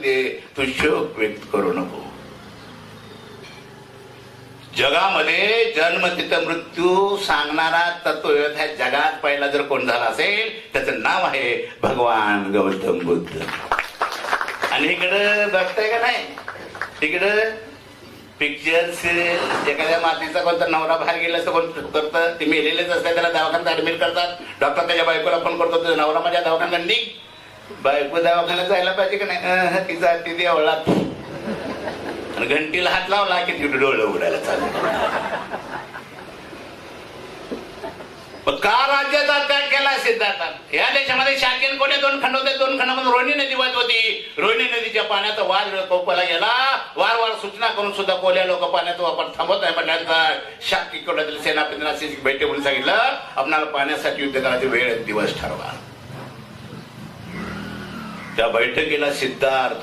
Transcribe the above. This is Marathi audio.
दे, तू शोक व्यक्त करू नको. जगामध्ये जन्म तिथं मृत्यू सांगणारा तत्ववेत्या जगात पहिला जर कोण झाला असेल त्याचं नाव आहे भगवान गौतम बुद्ध. आणि इकडं बघताय का नाही, इकडं पिक्चर सिरियल एखाद्या मातीचा कोणता नवरा बाहेर गेला असं कोण करतं, ते मेलेलेच असतात, त्याला दवाखान्यात ऍडमिट करतात. डॉक्टर त्याच्या बायकोला फोन करतो, तुझा नवरा माझ्या दवाखान्यात निघ. बायको दवाखान्यात जायला पाहिजे का नाही, ती जाते ती आवळात आणि घंटीला हात लावला की तिथे डोळं उडायला चालू. का राज्याचा त्याग केला सिद्धार्थात? या देशामध्ये शाखेन कोणी 2 खंड होते, 2 खंडामध्ये रोहिणी नदी वाहत होती. रोहिणी नदीच्या पाण्याचा वाद कोपला गेला. वारंवार सूचना करून सुद्धा कोल्या लोक पाण्याचा वापर थांबवत नाही म्हटल्यानंतर शाखेकडे सेनापतींना भेटे म्हणून सांगितलं, आपल्याला पाण्यासाठी युद्ध करायचे वेळ दिवस ठरवा. त्या बैठकीला सिद्धार्थ